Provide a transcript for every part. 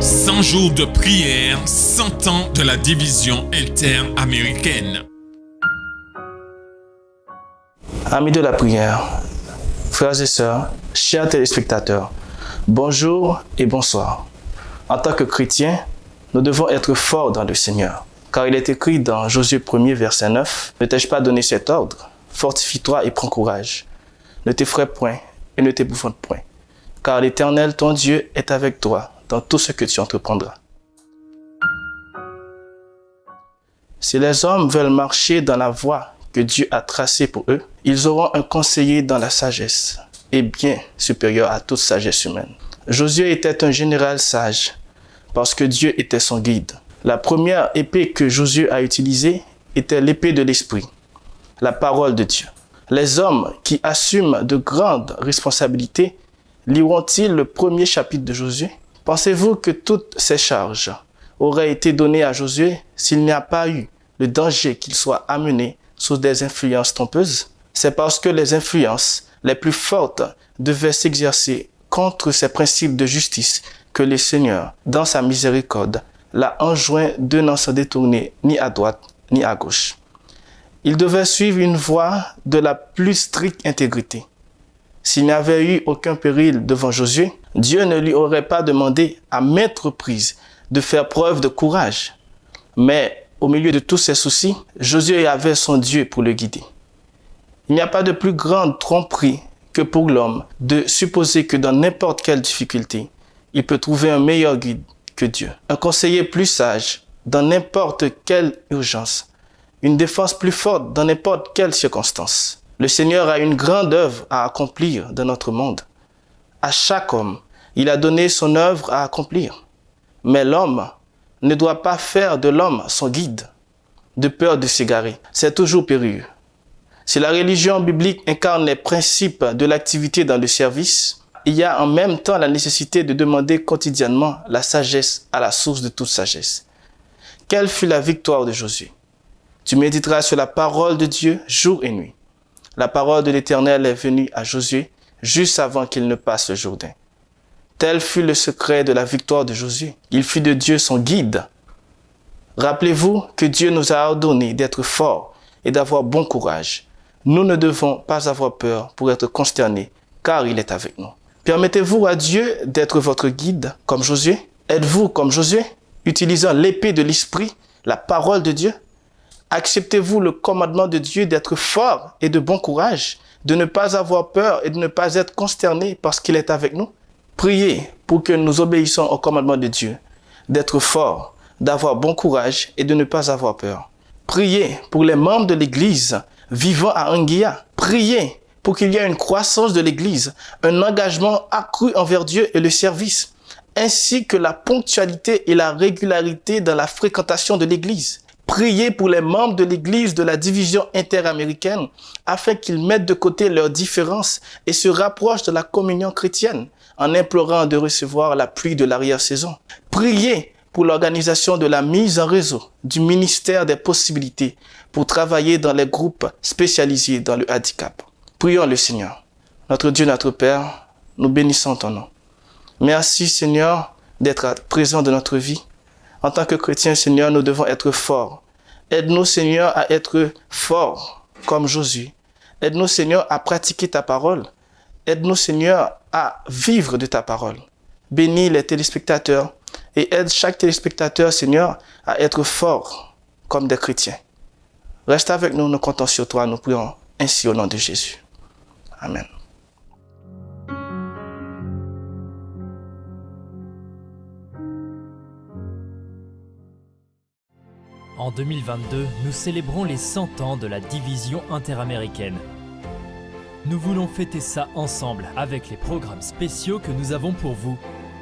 100 jours de prière, 100 ans de la division interaméricaine. Amis de la prière, frères et sœurs, chers téléspectateurs, bonjour et bonsoir. En tant que chrétiens, nous devons être forts dans le Seigneur, car il est écrit dans Josué 1er, verset 9, « Ne t'ai-je pas donné cet ordre? Fortifie-toi et prends courage. Ne t'effraie point et ne t'épouvante point, car l'Éternel, ton Dieu, est avec toi dans tout ce que tu entreprendras. » Si les hommes veulent marcher dans la voie que Dieu a tracée pour eux, ils auront un conseiller dans la sagesse, et bien supérieur à toute sagesse humaine. Josué était un général sage, parce que Dieu était son guide. La première épée que Josué a utilisée était l'épée de l'Esprit, la parole de Dieu. Les hommes qui assument de grandes responsabilités liront-ils le premier chapitre de Josué? Pensez-vous que toutes ces charges auraient été données à Josué s'il n'y a pas eu le danger qu'il soit amené sous des influences trompeuses? C'est parce que les influences les plus fortes devaient s'exercer contre ces principes de justice que le Seigneur, dans sa miséricorde, l'a enjoint de n'en se détourner ni à droite ni à gauche. Il devait suivre une voie de la plus stricte intégrité. S'il n'y avait eu aucun péril devant Josué, Dieu ne lui aurait pas demandé à maintes reprises de faire preuve de courage. Mais au milieu de tous ces soucis, Josué avait son Dieu pour le guider. Il n'y a pas de plus grande tromperie que pour l'homme de supposer que dans n'importe quelle difficulté, il peut trouver un meilleur guide que Dieu, un conseiller plus sage dans n'importe quelle urgence, une défense plus forte dans n'importe quelle circonstance. Le Seigneur a une grande œuvre à accomplir dans notre monde. À chaque homme, il a donné son œuvre à accomplir. Mais l'homme ne doit pas faire de l'homme son guide, de peur de s'égarer. C'est toujours périlleux. Si la religion biblique incarne les principes de l'activité dans le service, il y a en même temps la nécessité de demander quotidiennement la sagesse à la source de toute sagesse. Quelle fut la victoire de Josué? Tu méditeras sur la parole de Dieu jour et nuit. La parole de l'Éternel est venue à Josué juste avant qu'il ne passe le Jourdain. Tel fut le secret de la victoire de Josué. Il fit de Dieu son guide. Rappelez-vous que Dieu nous a ordonné d'être forts et d'avoir bon courage. Nous ne devons pas avoir peur pour être consternés, car il est avec nous. Permettez-vous à Dieu d'être votre guide comme Josué? Êtes-vous comme Josué, utilisant l'épée de l'Esprit, la parole de Dieu? Acceptez-vous le commandement de Dieu d'être fort et de bon courage, de ne pas avoir peur et de ne pas être consterné parce qu'il est avec nous? Priez pour que nous obéissions au commandement de Dieu, d'être forts, d'avoir bon courage et de ne pas avoir peur. Priez pour les membres de l'Église vivant à Anguilla. Priez pour qu'il y ait une croissance de l'Église, un engagement accru envers Dieu et le service, ainsi que la ponctualité et la régularité dans la fréquentation de l'Église. Priez pour les membres de l'Église de la division interaméricaine afin qu'ils mettent de côté leurs différences et se rapprochent de la communion chrétienne en implorant de recevoir la pluie de l'arrière-saison. Priez pour l'organisation de la mise en réseau du ministère des possibilités pour travailler dans les groupes spécialisés dans le handicap. Prions le Seigneur. Notre Dieu, notre Père, nous bénissons ton nom. Merci Seigneur d'être présent dans notre vie. En tant que chrétiens, Seigneur, nous devons être forts. Aide-nous, Seigneur, à être forts comme Josué. Aide-nous, Seigneur, à pratiquer ta parole. Aide-nous, Seigneur, à vivre de ta parole. Bénis les téléspectateurs et aide chaque téléspectateur, Seigneur, à être fort comme des chrétiens. Reste avec nous, nous comptons sur toi, nous prions ainsi au nom de Jésus. Amen. En 2022, nous célébrons les 100 ans de la division interaméricaine. Nous voulons fêter ça ensemble avec les programmes spéciaux que nous avons pour vous,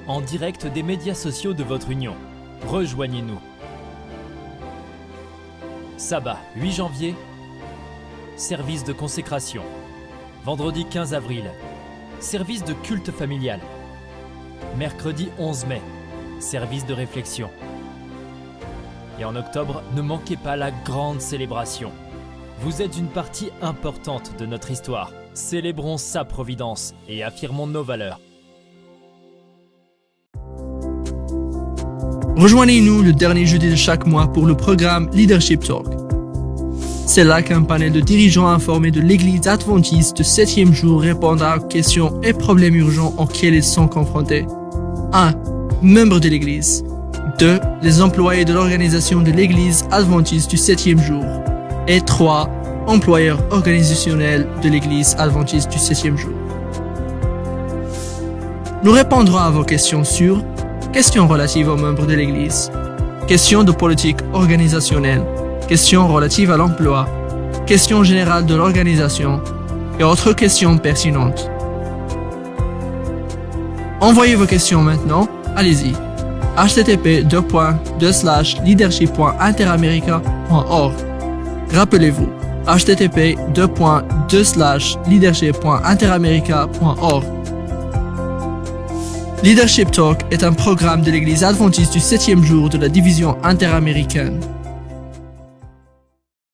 en direct des médias sociaux de votre union. Rejoignez-nous. Sabbat 8 janvier, service de consécration. Vendredi 15 avril, service de culte familial. Mercredi 11 mai, service de réflexion. Et en octobre, ne manquez pas la grande célébration. Vous êtes une partie importante de notre histoire. Célébrons sa providence et affirmons nos valeurs. Rejoignez-nous le dernier jeudi de chaque mois pour le programme Leadership Talk. C'est là qu'un panel de dirigeants informés de l'Église adventiste du 7e jour répondra aux questions et problèmes urgents auxquels ils sont confrontés. 1. Membres de l'Église. 2. Les employés de l'organisation de l'Église adventiste du 7e jour. Et 3. Employeurs organisationnels de l'Église adventiste du 7e jour. Nous répondrons à vos questions sur questions relatives aux membres de l'Église, questions de politique organisationnelle, questions relatives à l'emploi, questions générales de l'organisation et autres questions pertinentes. Envoyez vos questions maintenant, allez-y. http://leadership.interamerica.org. Rappelez-vous, http://leadership.interamerica.org. Leadership Talk est un programme de l'Église adventiste du 7e jour de la division interaméricaine.